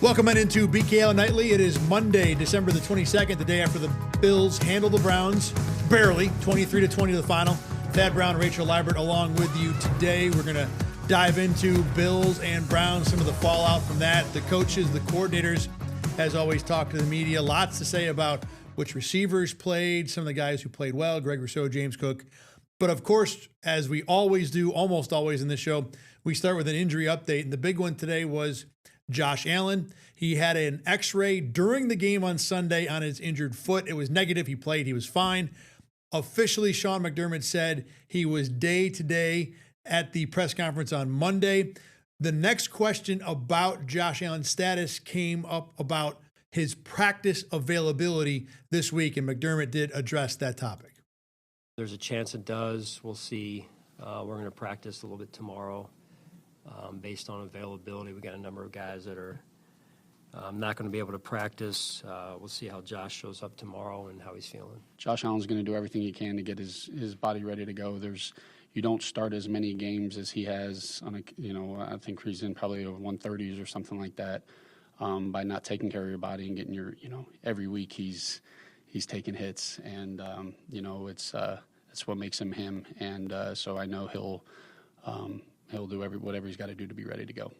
Welcome in into BKL Nightly. It is Monday, December the 22nd, the day after the Bills handle the Browns, barely, 23-20 to the final. Thad Brown, Rachel Liebert along with you today. We're going to dive into Bills and Browns, some of the fallout from that. The coaches, the coordinators, as always, talk to the media. Lots to say about which receivers played, some of the guys who played well, Greg Rousseau, James Cook. But of course, as we always do, almost always in this show, we start with an injury update. And the big one today was Josh Allen. He had an x-ray during the game on Sunday on his injured foot. It was negative. He played. He was fine. Officially, Sean McDermott said he was day-to-day at the press conference on Monday. The next question about Josh Allen's status came up about his practice availability this week, and McDermott did address that topic. There's a chance it does. We'll see. We're going to practice a little bit tomorrow based on availability. We got a number of guys that are not going to be able to practice. We'll see how Josh shows up tomorrow and how he's feeling. Josh Allen's going to do everything he can to get his body ready to go. You don't start as many games as he has on I think he's in probably over 130s or something like that by not taking care of your body and getting your, every week he's taking hits and, it's what makes him him. And so I know he'll do whatever he's got to do to be ready to go.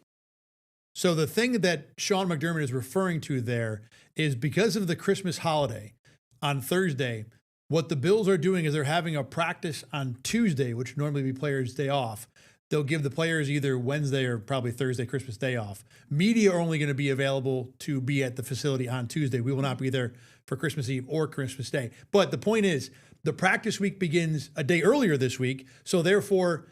So the thing that Sean McDermott is referring to there is because of the Christmas holiday on Thursday, what the Bills are doing is they're having a practice on Tuesday, which would normally be players' day off. They'll give the players either Wednesday or probably Thursday, Christmas day off. Media are only going to be available to be at the facility on Tuesday. We will not be there for Christmas Eve or Christmas Day. But the point is, the practice week begins a day earlier this week. So therefore,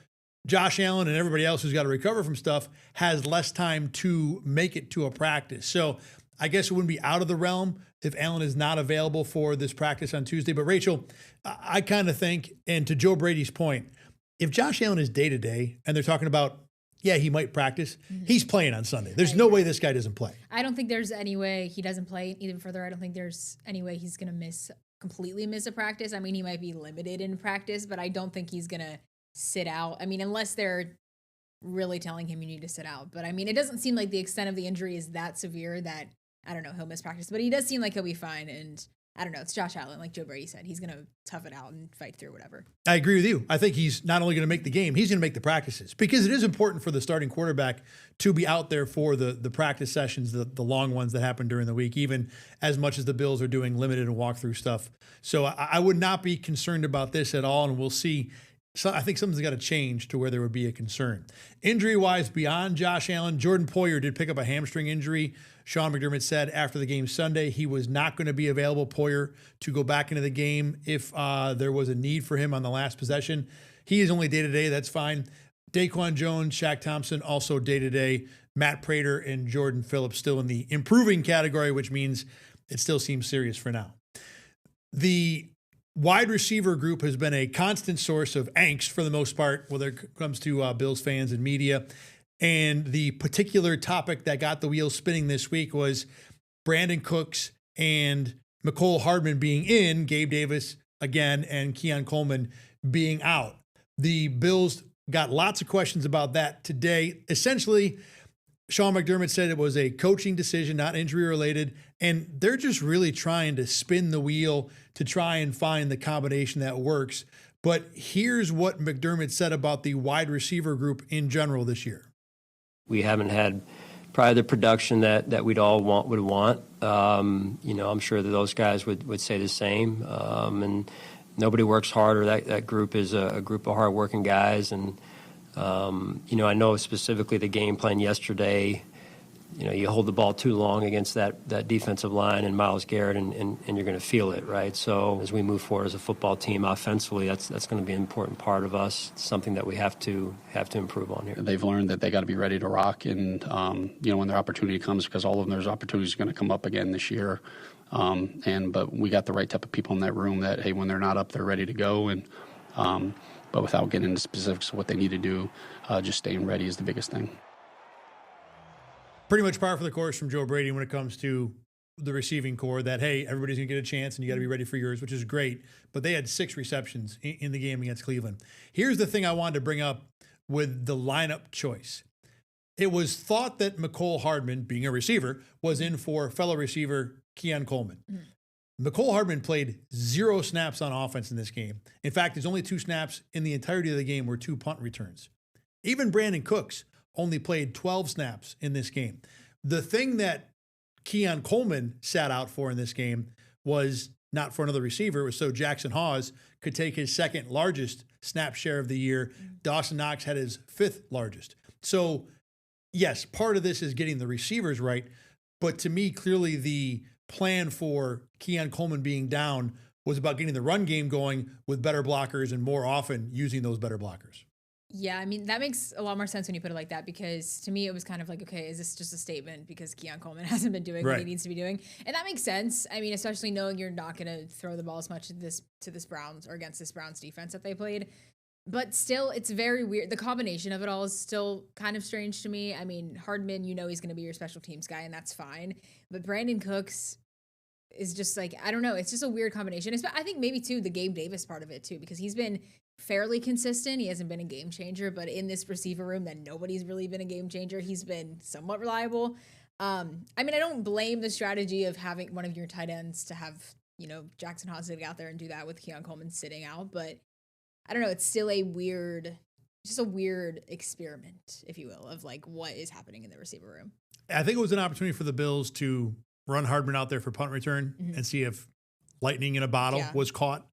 Josh Allen and everybody else who's got to recover from stuff has less time to make it to a practice. So I guess it wouldn't be out of the realm if Allen is not available for this practice on Tuesday. But Rachel, I kind of think, and to Joe Brady's point, if Josh Allen is day-to-day and they're talking about, yeah, he might practice, he's playing on Sunday. There's no way this guy doesn't play. I don't think there's any way he doesn't play. Even further, I don't think there's any way he's going to completely miss a practice. I mean, he might be limited in practice, but I don't think he's going to sit out. I mean, unless they're really telling him you need to sit out. But I mean, it doesn't seem like the extent of the injury is that severe that, I don't know, he'll miss practice. But he does seem like he'll be fine. And I don't know, it's Josh Allen, like Joe Brady said. He's going to tough it out and fight through whatever. I agree with you. I think he's not only going to make the game, he's going to make the practices. Because it is important for the starting quarterback to be out there for the practice sessions, the long ones that happen during the week, even as much as the Bills are doing limited and walkthrough stuff. So I would not be concerned about this at all, and we'll see. So I think something's got to change to where there would be a concern. Injury-wise, beyond Josh Allen, Jordan Poyer did pick up a hamstring injury. Sean McDermott said after the game Sunday he was not going to be available, Poyer, to go back into the game if there was a need for him on the last possession. He is only day-to-day. That's fine. Daquan Jones, Shaq Thompson, also day-to-day. Matt Prater and Jordan Phillips still in the improving category, which means it still seems serious for now. The wide receiver group has been a constant source of angst for the most part when it comes to Bills fans and media. And the particular topic that got the wheels spinning this week was Brandon Cooks and Mecole Hardman being in, Gabe Davis again, and Keon Coleman being out. The Bills got lots of questions about that today. Essentially, Sean McDermott said it was a coaching decision, not injury related, and they're just really trying to spin the wheel to try and find the combination that works. But here's what McDermott said about the wide receiver group in general this year. We haven't had probably the production that we'd all would want. I'm sure that those guys would say the same. And nobody works harder. That group is a group of hardworking guys. And I know specifically the game plan yesterday, you hold the ball too long against that defensive line and Myles Garrett, and you're going to feel it, right? So as we move forward as a football team offensively, that's going to be an important part of us. It's something that we have to improve on here. They've learned that they got to be ready to rock, and when their opportunity comes, because all of them, there's opportunities going to come up again this year. But we got the right type of people in that room that, hey, when they're not up, they're ready to go. And but without getting into specifics of what they need to do, just staying ready is the biggest thing. Pretty much par for the course from Joe Brady when it comes to the receiving core that, hey, everybody's going to get a chance and you got to be ready for yours, which is great. But they had 6 receptions in the game against Cleveland. Here's the thing I wanted to bring up with the lineup choice. it was thought that McCole Hardman, being a receiver, was in for fellow receiver Keon Coleman. McCole Hardman played 0 snaps on offense in this game. In fact, his only 2 snaps in the entirety of the game were 2 punt returns. Even Brandon Cooks only played 12 snaps in this game. The thing that Keon Coleman sat out for in this game was not for another receiver. It was so Jackson Hawes could take his 2nd largest snap share of the year. Dawson Knox had his 5th largest. So, yes, part of this is getting the receivers right. But to me, clearly the plan for Keon Coleman being down was about getting the run game going with better blockers and more often using those better blockers. Yeah, I mean, that makes a lot more sense when you put it like that, because to me it was kind of like, okay, is this just a statement because Keon Coleman hasn't been doing what he needs to be doing? And that makes sense. I mean, especially knowing you're not going to throw the ball as much to this Browns or against this Browns defense that they played. But still, it's very weird. The combination of it all is still kind of strange to me. I mean, Hardman, you know he's going to be your special teams guy, and that's fine. But Brandon Cooks is just like, I don't know. It's just a weird combination. I think maybe, too, the Gabe Davis part of it, too, because he's been fairly consistent. He hasn't been a game changer, but in this receiver room that nobody's really been a game changer, he's been somewhat reliable. I mean, I don't blame the strategy of having one of your tight ends to have, Jackson Hawes get out there and do that with Keon Coleman sitting out, but I don't know. It's still a weird experiment, if you will, of like what is happening in the receiver room. I think it was an opportunity for the Bills to run Hardman out there for punt return and see if lightning in a bottle was caught.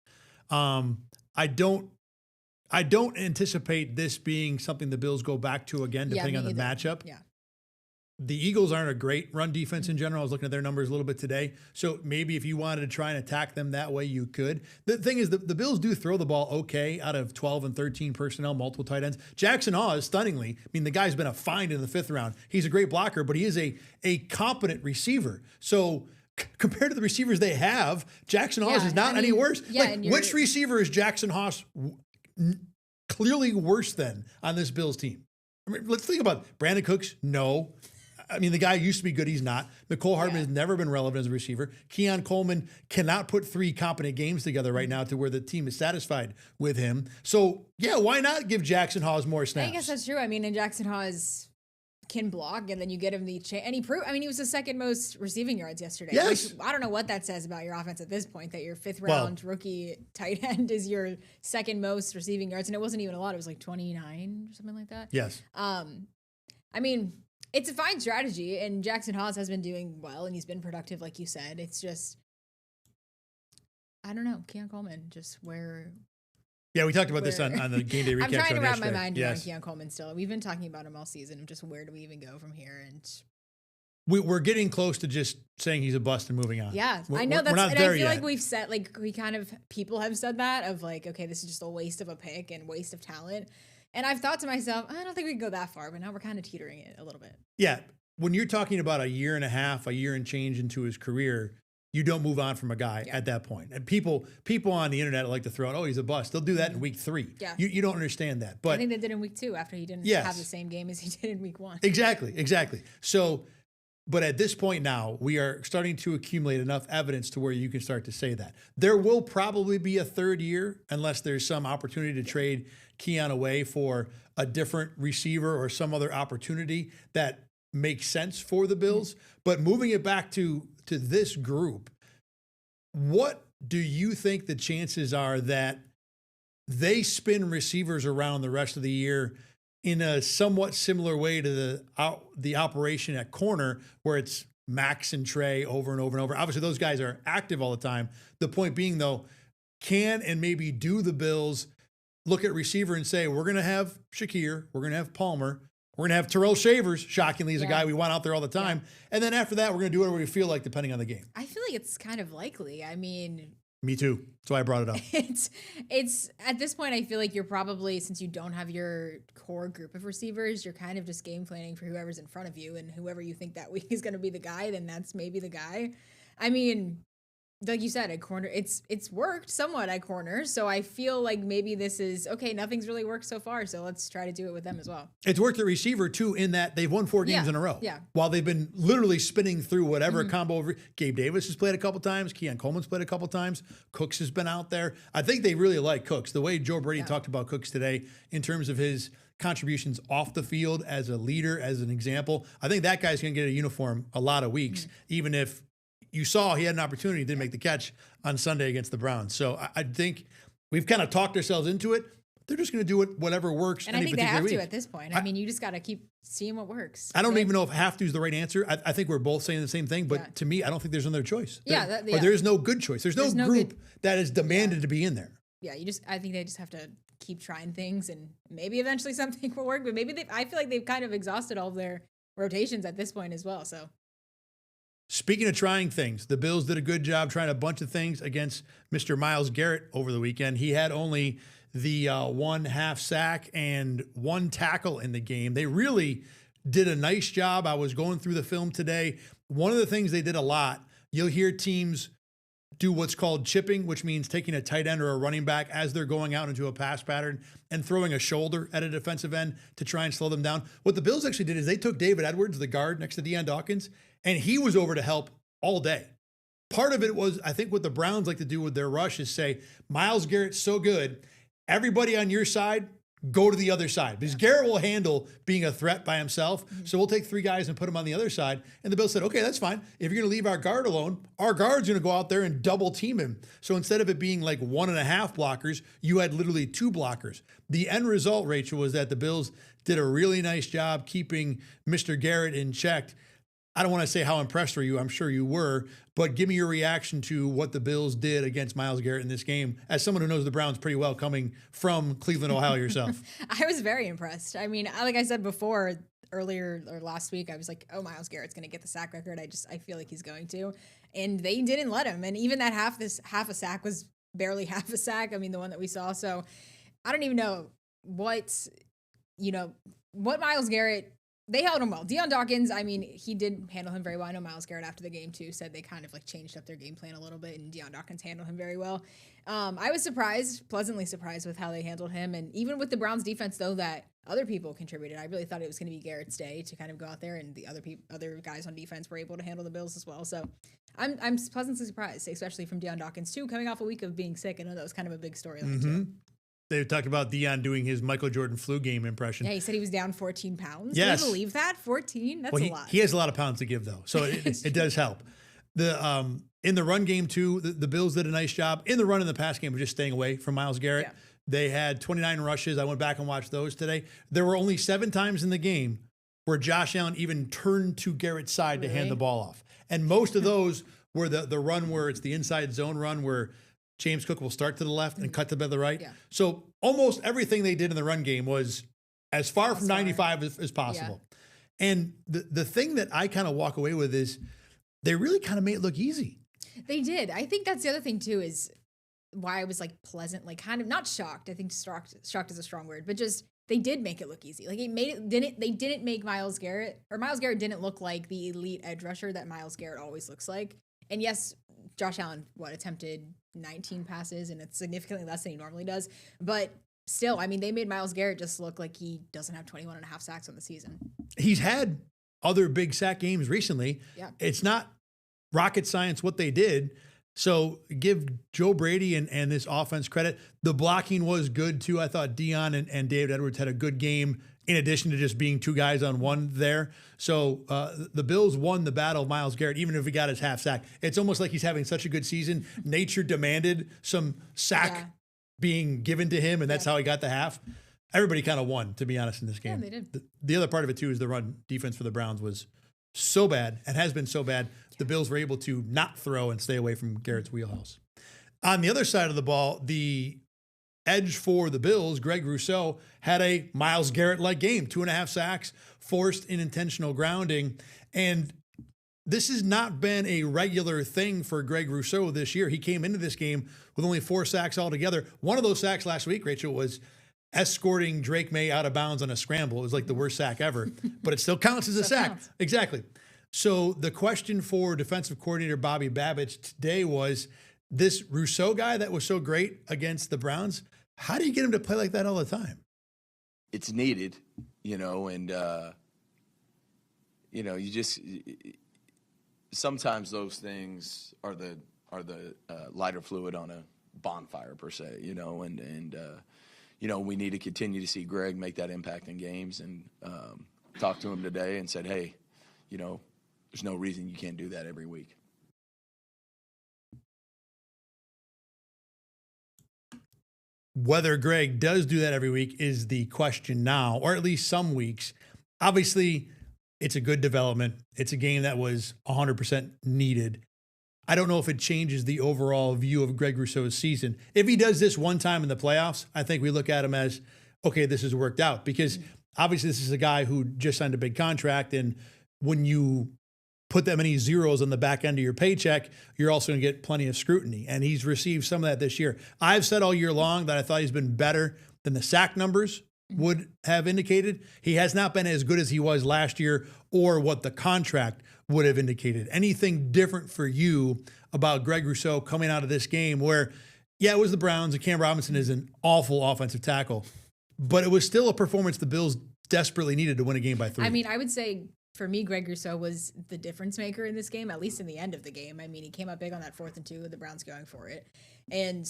I don't anticipate this being something the Bills go back to again, depending on the matchup. Yeah. The Eagles aren't a great run defense in general. I was looking at their numbers a little bit today. So maybe if you wanted to try and attack them that way, you could. The thing is, the Bills do throw the ball okay out of 12 and 13 personnel, multiple tight ends. Jackson Hawes, stunningly, I mean, the guy's been a find in the 5th round. He's a great blocker, but he is a competent receiver. So compared to the receivers they have, Jackson Hawes is not any worse. Yeah, which receiver is Jackson Hawes clearly worse than on this Bills team? I mean, let's think about it. Brandon Cooks, no. I mean, the guy used to be good. He's not. McCole Hardman has never been relevant as a receiver. Keon Coleman cannot put 3 competent games together right now to where the team is satisfied with him. So, yeah, why not give Jackson Hawes more snaps? I guess that's true. I mean, and Jackson Hawes can block, and then you get him the chance. And he was the 2nd most receiving yards yesterday. Yes. Which I don't know what that says about your offense at this point, that your 5th round rookie tight end is your 2nd most receiving yards. And it wasn't even a lot. It was like 29 or something like that. Yes. I mean, it's a fine strategy, and Jackson Hawes has been doing well, and he's been productive, like you said. It's just, I don't know, Keon Coleman, just where. Yeah, we talked about this on the game day recap. I'm trying show to wrap yesterday. my mind around Keon Coleman still. We've been talking about him all season, and just where do we even go from here? And we're getting close to just saying he's a bust and moving on. Yeah, I know that's, we're not and there I feel yet. like we've said, like people have said that of like, okay, this is just a waste of a pick and waste of talent. And I've thought to myself, I don't think we can go that far, but now we're kind of teetering it a little bit. Yeah. When you're talking about a year and a half, a year and change into his career, you don't move on from a guy at that point. And people on the internet like to throw out, oh, he's a bust. They'll do that in week 3. Yeah. You don't understand that. But I think they did in week 2 after he didn't have the same game as he did in week 1. Exactly. So, but at this point now, we are starting to accumulate enough evidence to where you can start to say that. There will probably be a 3rd year unless there's some opportunity to trade Keon away for a different receiver or some other opportunity that makes sense for the Bills. But moving it back to this group, what do you think the chances are that they spin receivers around the rest of the year in a somewhat similar way to the operation at corner, where it's Max and Trey over and over and over? Obviously, those guys are active all the time. The point being, though, can and maybe do the Bills look at receiver and say, we're going to have Shakir, we're going to have Palmer, we're going to have Terrell Shavers, shockingly, is a guy we want out there all the time. And then after that, we're going to do whatever we feel like, depending on the game. I feel like it's kind of likely. I mean, me too. That's why I brought it up. It's at this point, I feel like you're probably, since you don't have your core group of receivers, you're kind of just game planning for whoever's in front of you, and whoever you think that week is going to be the guy, then that's maybe the guy. I mean, like you said, at corner, it's worked somewhat at corner. So I feel like maybe this is, okay, nothing's really worked so far, so let's try to do it with them as well. It's worked at receiver, too, in that they've won 4 games in a row. Yeah. While they've been literally spinning through whatever combo. Gabe Davis has played a couple times. Keon Coleman's played a couple times. Cooks has been out there. I think they really like Cooks. The way Joe Brady talked about Cooks today in terms of his contributions off the field as a leader, as an example, I think that guy's going to get a uniform a lot of weeks, even if you saw he had an opportunity to make the catch on Sunday against the Browns. So I think we've kind of talked ourselves into it. They're just going to do it, whatever works. And I think they have to at this point. I mean, you just got to keep seeing what works. I don't even know if have to is the right answer. I think we're both saying the same thing, but to me, I don't think there's another choice. Or there is no good choice. There's no group that is demanded to be in there. Yeah, I think they just have to keep trying things, and maybe eventually something will work. But maybe I feel like they've kind of exhausted all of their rotations at this point as well. So, speaking of trying things, the Bills did a good job trying a bunch of things against Mr. Myles Garrett over the weekend. He had only the 1 half sack and 1 tackle in the game. They really did a nice job. I was going through the film today. One of the things they did a lot, you'll hear teams do what's called chipping, which means taking a tight end or a running back as they're going out into a pass pattern and throwing a shoulder at a defensive end to try and slow them down. What the Bills actually did is they took David Edwards, the guard next to Deion Dawkins, and he was over to help all day. Part of it was, I think what the Browns like to do with their rush is say, Myles Garrett's so good, everybody on your side, go to the other side. Because Garrett will handle being a threat by himself. So we'll take 3 guys and put them on the other side. And the Bills said, okay, that's fine. If you're going to leave our guard alone, our guard's going to go out there and double team him. So instead of it being like 1.5 blockers, you had literally 2 blockers. The end result, Rachel, was that the Bills did a really nice job keeping Mr. Garrett in check. I don't want to say how impressed were you. I'm sure you were. But give me your reaction to what the Bills did against Myles Garrett in this game, as someone who knows the Browns pretty well, coming from Cleveland, Ohio yourself. I was very impressed. I mean, like I said before, earlier or last week, I was like, oh, Myles Garrett's going to get the sack record. I feel like he's going to. And they didn't let him. And even that half a sack was barely half a sack. I mean, the one that we saw. So I don't even know what Myles Garrett. They held him well. Deion Dawkins, I mean, he did handle him very well. I know Myles Garrett after the game, too, said they kind of like changed up their game plan a little bit, and Deion Dawkins handled him very well. I was pleasantly surprised with how they handled him. And even with the Browns defense, though, that other people contributed, I really thought it was going to be Garrett's day to kind of go out there, and the other guys on defense were able to handle the Bills as well. So I'm pleasantly surprised, especially from Deion Dawkins, too, coming off a week of being sick. I know that was kind of a big storyline, too. They talked about Deion doing his Michael Jordan flu game impression. Yeah, he said he was down 14 pounds. Yes. Can you believe that? 14? That's a lot. He has a lot of pounds to give, though, so it does help. In the run game, too, the Bills did a nice job. In the run and the pass game of just staying away from Myles Garrett. Yeah. They had 29 rushes. I went back and watched those today. There were only 7 times in the game where Josh Allen even turned to Garrett's side to hand the ball off. And most of those were the run where it's the inside zone run where James Cook will start to the left and cut to the right. Yeah. So almost everything they did in the run game was as far from 95 as possible. Yeah. And the thing that I kind of walk away with is they really kind of made it look easy. They did. I think that's the other thing too, is why I was like pleasant, like kind of not shocked. I think shocked is a strong word, but just they did make it look easy. Like they didn't make Myles Garrett didn't look like the elite edge rusher that Myles Garrett always looks like. And yes, Josh Allen, attempted 19 passes, and it's significantly less than he normally does. But still, I mean, they made Myles Garrett just look like he doesn't have 21.5 sacks on the season. He's had other big sack games recently. Yeah. It's not rocket science what they did. So give Joe Brady and this offense credit. The blocking was good, too. I thought Deion and David Edwards had a good game, in addition to just being 2 guys on one there. So the Bills won the battle of Myles Garrett, even if he got his half sack. It's almost like he's having such a good season. Nature demanded some sack being given to him, and that's how he got the half. Everybody kind of won, to be honest, in this game. Yeah, they did. The other part of it, too, is the run defense for the Browns was so bad and has been so bad. The Bills were able to not throw and stay away from Garrett's wheelhouse. On the other side of the ball, the edge for the Bills, Greg Rousseau, had a Myles Garrett-like game, 2.5 sacks, forced in intentional grounding. And this has not been a regular thing for Greg Rousseau this year. He came into this game with only 4 sacks altogether. One of those sacks last week, Rachel, was escorting Drake May out of bounds on a scramble. It was like the worst sack ever, but it still counts as a sack. Counts. Exactly. So the question for defensive coordinator Bobby Babbitt today was, this Rousseau guy that was so great against the Browns, how do you get him to play like that all the time? It's needed, and, you just sometimes those things are the lighter fluid on a bonfire per se, and we need to continue to see Greg make that impact in games, and talked to him today and said, hey, there's no reason you can't do that every week. Whether Greg does do that every week is the question now, or at least some weeks. Obviously, it's a good development. It's a game that was 100% needed. I don't know if it changes the overall view of Greg Rousseau's season. If he does this one time in the playoffs, I think we look at him as, okay, this has worked out, because obviously this is a guy who just signed a big contract, and when you put that many zeros on the back end of your paycheck, you're also going to get plenty of scrutiny. And he's received some of that this year. I've said all year long that I thought he's been better than the sack numbers would have indicated. He has not been as good as he was last year or what the contract would have indicated. Anything different for you about Greg Rousseau coming out of this game where, yeah, it was the Browns and Cam Robinson is an awful offensive tackle, but it was still a performance the Bills desperately needed to win a game by 3. I mean, I would say for me, Greg Rousseau was the difference maker in this game, at least in the end of the game. I mean, he came up big on that 4th and 2 with the Browns going for it. And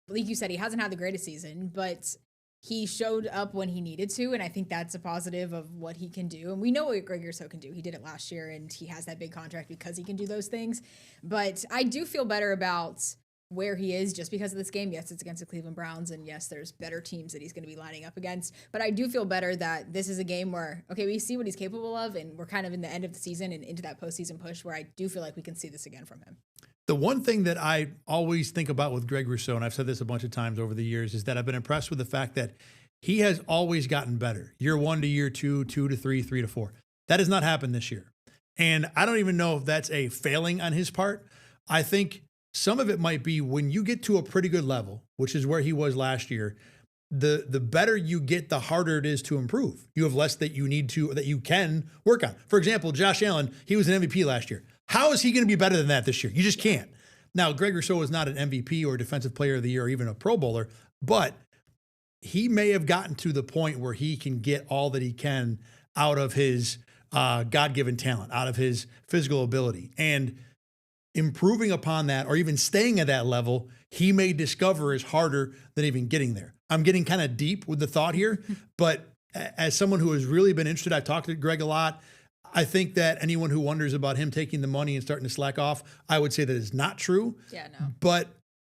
like you said, he hasn't had the greatest season, but he showed up when he needed to, and I think that's a positive of what he can do. And we know what Greg Rousseau can do. He did it last year, and he has that big contract because he can do those things. But I do feel better about where he is just because of this game. Yes, it's against the Cleveland Browns, and yes, there's better teams that he's going to be lining up against. But I do feel better that this is a game where, okay, we see what he's capable of, and we're kind of in the end of the season and into that postseason push where I do feel like we can see this again from him. The one thing that I always think about with Greg Rousseau, and I've said this a bunch of times over the years, is that I've been impressed with the fact that he has always gotten better. Year 1 to year 2, 2 to 3, 3 to 4. That has not happened this year. And I don't even know if that's a failing on his part. I think some of it might be when you get to a pretty good level, which is where he was last year, the better you get, the harder it is to improve. You have less that you can work on. For example, Josh Allen, he was an MVP last year. How is he going to be better than that this year? You just can't. Now, Greg Rousseau is not an MVP or Defensive Player of the Year or even a Pro Bowler, but he may have gotten to the point where he can get all that he can out of his God-given talent, out of his physical ability. And improving upon that, or even staying at that level, he may discover is harder than even getting there. I'm getting kind of deep with the thought here, but as someone who has really been interested, I've talked to Greg a lot. I think that anyone who wonders about him taking the money and starting to slack off, I would say that is not true. Yeah, no. But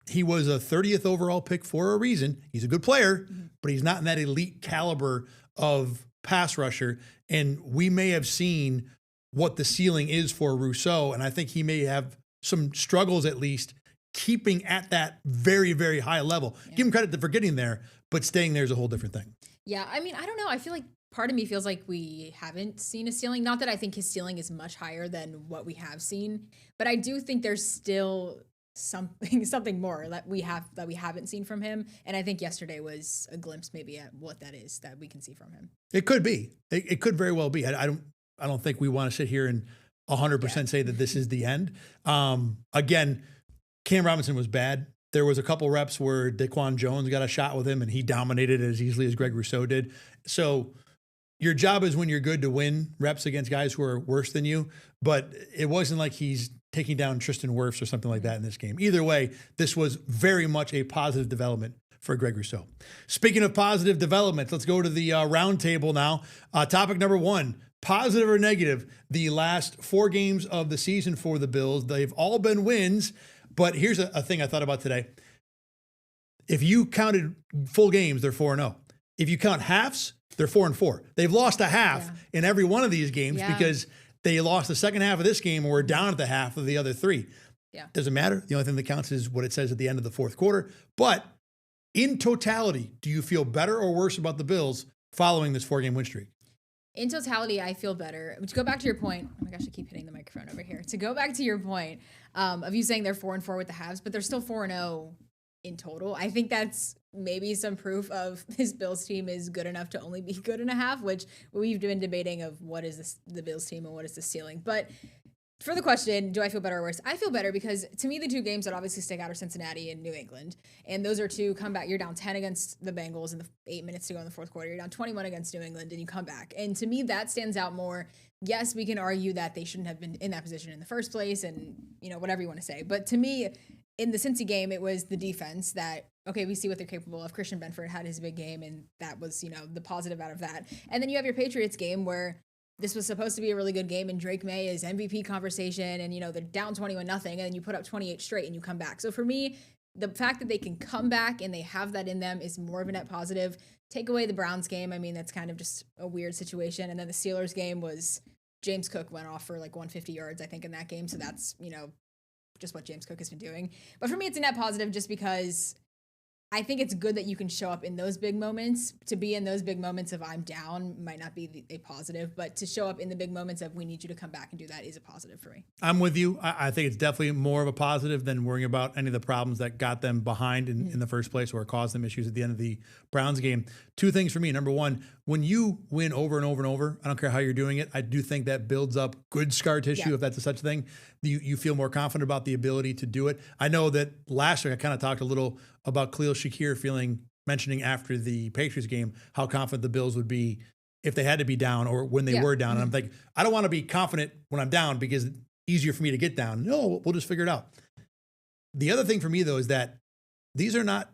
he was a 30th overall pick for a reason. He's a good player, but he's not in that elite caliber of pass rusher. And we may have seen what the ceiling is for Rousseau, and I think he may have some struggles at least keeping at that very, very high level. Yeah. Give him credit for getting there, but staying there is a whole different thing. Yeah, I mean, I don't know. I feel like part of me feels like we haven't seen a ceiling. Not that I think his ceiling is much higher than what we have seen, but I do think there's still something more that we haven't seen from him. And I think yesterday was a glimpse maybe at what that is that we can see from him. It could be. It could very well be. I don't think we want to sit here and 100% say that this is the end. Again, Cam Robinson was bad. There was a couple reps where Daquan Jones got a shot with him and he dominated as easily as Greg Rousseau did. So your job is when you're good to win reps against guys who are worse than you, but it wasn't like he's taking down Tristan Wirfs or something like that in this game. Either way, this was very much a positive development for Greg Rousseau. Speaking of positive developments, let's go to the round table now. Topic number 1, positive or negative, the last 4 games of the season for the Bills. They've all been wins, but here's a thing I thought about today. If you counted full games, they're 4-0. If you count halves, they're 4-4. They've lost a half in every one of these games because they lost the second half of this game and were down at the half of the other 3. Yeah. Doesn't matter. The only thing that counts is what it says at the end of the fourth quarter. But in totality, do you feel better or worse about the Bills following this 4-game win streak? In totality, I feel better. To go back to your point, oh my gosh, I keep hitting the microphone over here. To go back to your point of you saying they're 4-4 with the halves, but they're still 4-0 in total. I think that's maybe some proof of this Bills team is good enough to only be good in a half, which we've been debating of what is the Bills team and what is the ceiling. But for the question, do I feel better or worse? I feel better because to me, the 2 games that obviously stick out are Cincinnati and New England. And those are 2 comeback. You're down 10 against the Bengals in the 8 minutes to go in the fourth quarter. You're down 21 against New England and you come back. And to me, that stands out more. Yes, we can argue that they shouldn't have been in that position in the first place and, whatever you want to say. But to me, in the Cincy game, it was the defense that, okay, we see what they're capable of. Christian Benford had his big game, and that was, the positive out of that. And then you have your Patriots game where this was supposed to be a really good game, and Drake May is MVP conversation, and, they're down 21-0, and then you put up 28 straight and you come back. So for me, the fact that they can come back and they have that in them is more of a net positive. Take away the Browns game. I mean, that's kind of just a weird situation. And then the Steelers game was James Cook went off for like 150 yards, I think, in that game. So that's, just what James Cook has been doing. But for me, it's a net positive just because I think it's good that you can show up in those big moments. To be in those big moments of I'm down might not be a positive, but to show up in the big moments of we need you to come back and do that is a positive for me. I'm with you. I think it's definitely more of a positive than worrying about any of the problems that got them behind in the first place or caused them issues at the end of the Browns game. Two things for me. Number one, when you win over and over and over, I don't care how you're doing it, I do think that builds up good scar tissue, if that's a such thing. You feel more confident about the ability to do it. I know that last week I kind of talked a little about Khalil Shakir mentioning after the Patriots game how confident the Bills would be if they had to be down or when they were down. And I'm thinking, I don't want to be confident when I'm down because it's easier for me to get down. No, we'll just figure it out. The other thing for me, though, is that these are not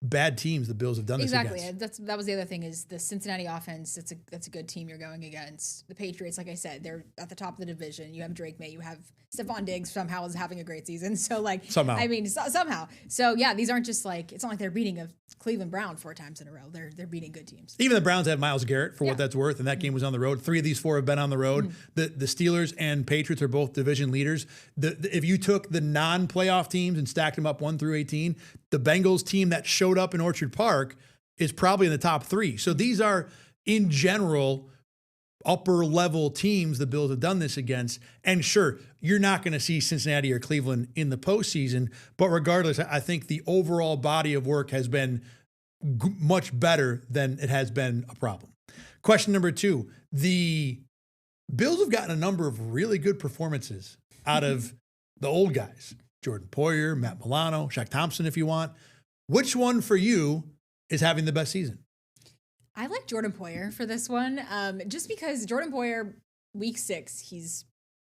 bad teams the Bills have done this against. Exactly. That was the other thing is the Cincinnati offense. That's a good team you're going against. The Patriots, like I said, they're at the top of the division. You have Drake May. You have Stephon Diggs somehow is having a great season. So somehow. So yeah, these aren't just it's not like they're beating a Cleveland Brown 4 times in a row. They're beating good teams. Even the Browns have Myles Garrett for what that's worth, and that game was on the road. 3 of these 4 have been on the road. The Steelers and Patriots are both division leaders. If you took the non-playoff teams and stacked them up 1 through 18, the Bengals team that showed up in Orchard Park is probably in the top 3. So these are, in general, upper-level teams the Bills have done this against. And sure, you're not going to see Cincinnati or Cleveland in the postseason, but regardless, I think the overall body of work has been much better than it has been a problem. Question number 2, the Bills have gotten a number of really good performances out of the old guys. Jordan Poyer, Matt Milano, Shaq Thompson if you want. Which one for you is having the best season? I like Jordan Poyer for this one, just because Jordan Poyer, week 6,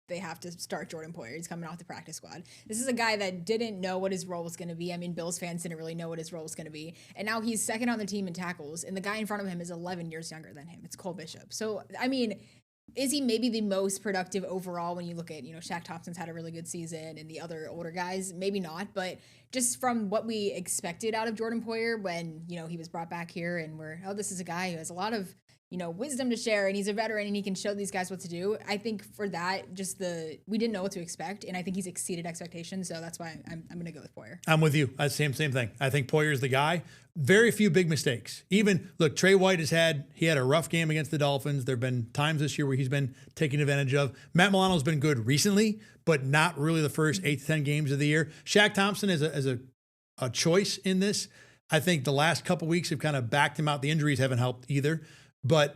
they have to start Jordan Poyer. He's coming off the practice squad. This is a guy that didn't know what his role was going to be. I mean, Bills fans didn't really know what his role was going to be. And now he's second on the team in tackles, and the guy in front of him is 11 years younger than him. It's Cole Bishop. So, I mean, is he maybe the most productive overall when you look at, Shaq Thompson's had a really good season and the other older guys? Maybe not, but just from what we expected out of Jordan Poyer when, he was brought back here and this is a guy who has a lot of, wisdom to share and he's a veteran and he can show these guys what to do. I think for that, we didn't know what to expect, and I think he's exceeded expectations, so that's why I'm going to go with Poyer. I'm with you. Same thing. I think Poyer's the guy. Very few big mistakes. Even, look, Trey White had a rough game against the Dolphins. There have been times this year where he's been taken advantage of. Matt Milano's been good recently, but not really the first 8 to 10 games of the year. Shaq Thompson is a choice in this. I think the last couple weeks have kind of backed him out. The injuries haven't helped either. But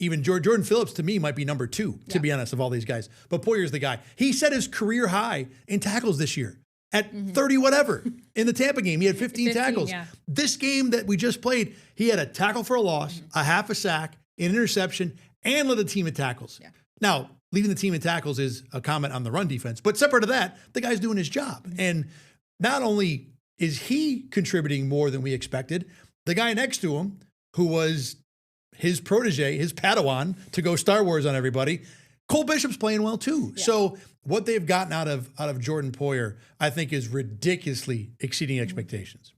even Jordan Phillips, to me, might be number 2, to be honest, of all these guys. But Poyer's the guy. He set his career high in tackles this year at 30 whatever. In the Tampa game, he had 15 tackles. Yeah. This game that we just played, he had a tackle for a loss, a half a sack, an interception, and led the team in tackles. Yeah. Now, leading the team in tackles is a comment on the run defense. But separate to that, the guy's doing his job. And not only is he contributing more than we expected, the guy next to him, who was his protege, his Padawan, to go Star Wars on everybody, Cole Bishop's playing well too. Yeah. So what they've gotten out of Jordan Poyer, I think, is ridiculously exceeding expectations.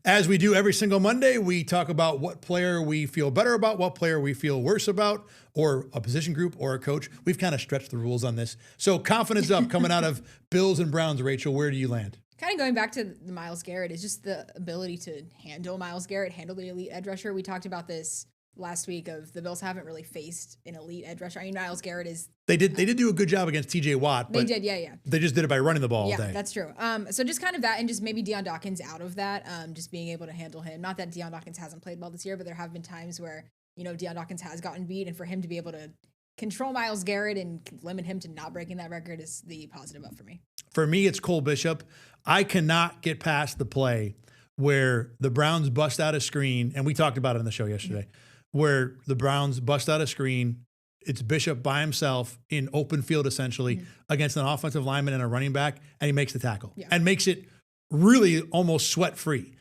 As we do every single Monday, we talk about what player we feel better about, what player we feel worse about, or a position group or a coach. We've kind of stretched the rules on this. So confidence up coming out of Bills and Browns. Rachel, where do you land? Kind of going back to the Myles Garrett is just the ability to handle Myles Garrett, handle the elite edge rusher. We talked about this last week of the Bills haven't really faced an elite edge rusher. I mean, Myles Garrett is... They did do a good job against TJ Watt. They did, yeah. They just did it by running the ball all day. Yeah, that's true. So just kind of that, and just maybe Deion Dawkins out of that, just being able to handle him. Not that Deion Dawkins hasn't played well this year, but there have been times where, Deion Dawkins has gotten beat, and for him to be able to control Myles Garrett and limit him to not breaking that record is the positive up for me. For me, it's Cole Bishop. I cannot get past the play where the Browns bust out a screen, and we talked about it on the show yesterday, where the Browns bust out a screen. It's Bishop by himself in open field, essentially, against an offensive lineman and a running back, and he makes the tackle and makes it really almost sweat-free.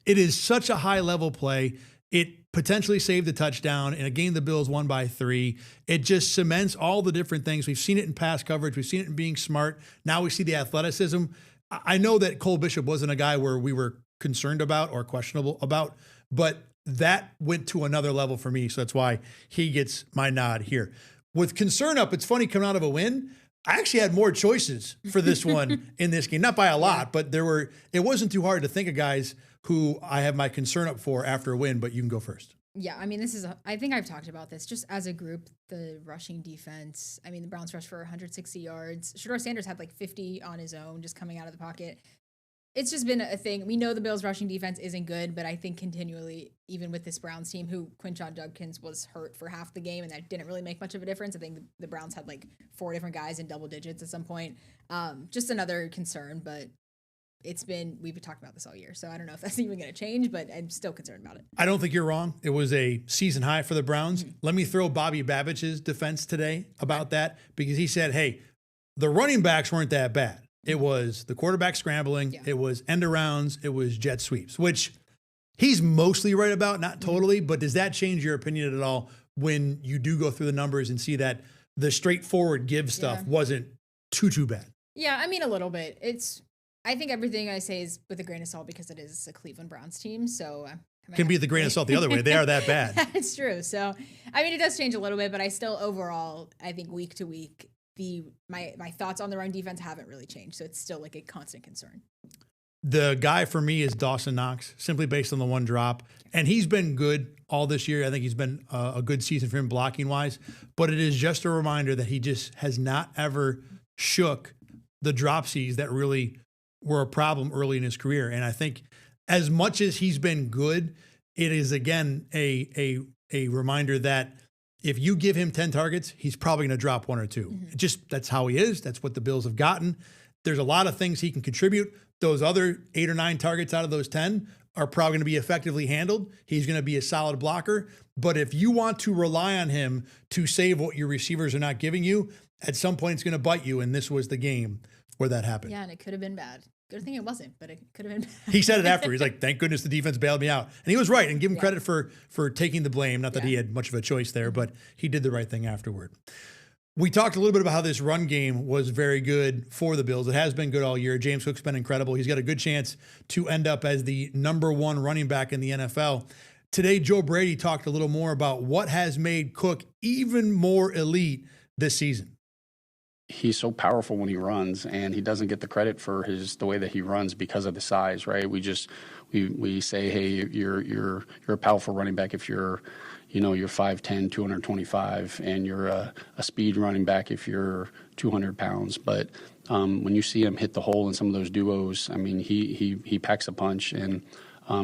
It is such a high-level play. It potentially saved a touchdown in a game the Bills won by 3. It just cements all the different things. We've seen it in pass coverage. We've seen it in being smart. Now we see the athleticism. I know that Cole Bishop wasn't a guy where we were concerned about or questionable about, but that went to another level for me. So that's why he gets my nod here. With concern up, it's funny coming out of a win. I actually had more choices for this one in this game, not by a lot, but it wasn't too hard to think of guys who I have my concern up for after a win, but you can go first. Yeah, I mean, I think I've talked about this just as a group, the rushing defense. I mean, the Browns rushed for 160 yards. Shedeur Sanders had like 50 on his own, just coming out of the pocket. It's just been a thing. We know the Bills' rushing defense isn't good, but I think continually, even with this Browns team, who Quinshon Judkins was hurt for half the game, and that didn't really make much of a difference. I think the Browns had like 4 different guys in double digits at some point. Just another concern, but we've talked about this all year, so I don't know if that's even going to change, but I'm still concerned about it. I don't think you're wrong. It was a season high for the Browns. Mm-hmm. Let me throw Bobby Babbitt's defense today about that, because he said, hey, the running backs weren't that bad. It was the quarterback scrambling. Yeah. It was end arounds. It was jet sweeps, which he's mostly right about, not totally. But does that change your opinion at all when you do go through the numbers and see that the straightforward give stuff wasn't too bad? Yeah, I mean, a little bit. I think everything I say is with a grain of salt because it is a Cleveland Browns team. So can be the grain of salt the other way. They are that bad. That's true. So, I mean, it does change a little bit, but I still overall, I think week to week, my thoughts on the run defense haven't really changed. So it's still like a constant concern. The guy for me is Dawson Knox, simply based on the one drop. And he's been good all this year. I think he's been a good season for him blocking wise. But it is just a reminder that he just has not ever shook the dropsies that really were a problem early in his career. And I think as much as he's been good, it is, again, a reminder that if you give him 10 targets, he's probably going to drop 1 or 2. Mm-hmm. That's how he is. That's what the Bills have gotten. There's a lot of things he can contribute. Those other 8 or 9 targets out of those 10 are probably going to be effectively handled. He's going to be a solid blocker. But if you want to rely on him to save what your receivers are not giving you, at some point it's going to bite you. And this was the game where that happened. Yeah, and it could have been bad. Good thing it wasn't, but it could have been bad. He said it after. He's like, thank goodness the defense bailed me out. And he was right, and give him credit for taking the blame. Not that he had much of a choice there, but he did the right thing afterward. We talked a little bit about how this run game was very good for the Bills. It has been good all year. James Cook's been incredible. He's got a good chance to end up as the number 1 running back in the NFL. Today, Joe Brady talked a little more about what has made Cook even more elite this season. He's so powerful when he runs, and he doesn't get the credit for the way that he runs because of the size, right? We say, hey, you're a powerful running back if you're 5'10", 225, and you're a speed running back if you're 200 pounds. But when you see him hit the hole in some of those duos, I mean, he packs a punch, and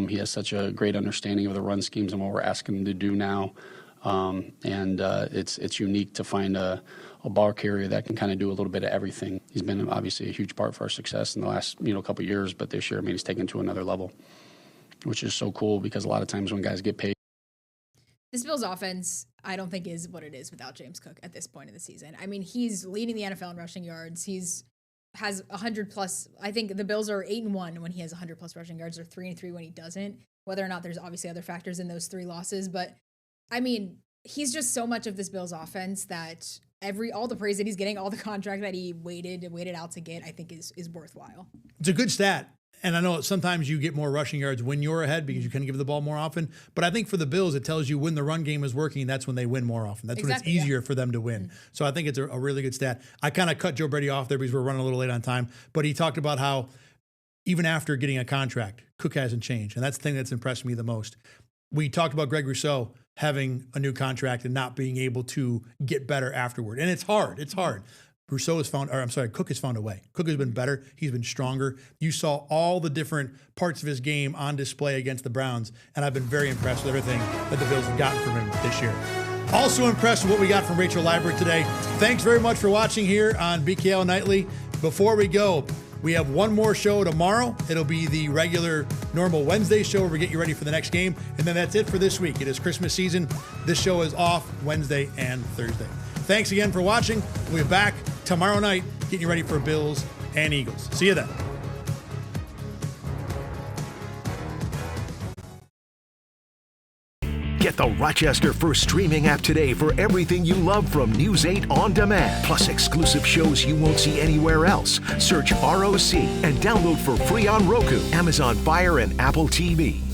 he has such a great understanding of the run schemes and what we're asking him to do now. It's unique to find a ball carrier that can kind of do a little bit of everything. He's been obviously a huge part for our success in the last couple of years, but this year, I mean, he's taken to another level, which is so cool because a lot of times when guys get paid. This Bills offense, I don't think is what it is without James Cook at this point in the season. I mean, he's leading the NFL in rushing yards. Has 100 plus. I think the Bills are 8-1 when he has 100 plus rushing yards, or 3-3 when he doesn't. Whether or not there's obviously other factors in those 3 losses, but I mean, he's just so much of this Bills offense that all the praise that he's getting, all the contract that he waited out to get, I think is worthwhile. It's a good stat. And I know sometimes you get more rushing yards when you're ahead because you can give the ball more often. But I think for the Bills, it tells you when the run game is working, that's when they win more often. That's when it's easier for them to win. Mm-hmm. So I think it's a really good stat. I kind of cut Joe Brady off there because we're running a little late on time. But he talked about how even after getting a contract, Cook hasn't changed. And that's the thing that's impressed me the most. We talked about Greg Rousseau having a new contract and not being able to get better afterward. And it's hard. It's hard. Cook has found a way. Cook has been better. He's been stronger. You saw all the different parts of his game on display against the Browns, and I've been very impressed with everything that the Bills have gotten from him this year. Also impressed with what we got from Rachel Liebert today. Thanks very much for watching here on BKL Nightly. Before we go, we have one more show tomorrow. It'll be the regular, normal Wednesday show where we get you ready for the next game. And then that's it for this week. It is Christmas season. This show is off Wednesday and Thursday. Thanks again for watching. We'll be back tomorrow night getting you ready for Bills and Eagles. See you then. Get the Rochester First streaming app today for everything you love from News 8 On Demand, plus exclusive shows you won't see anywhere else. Search ROC and download for free on Roku, Amazon Fire, and Apple TV.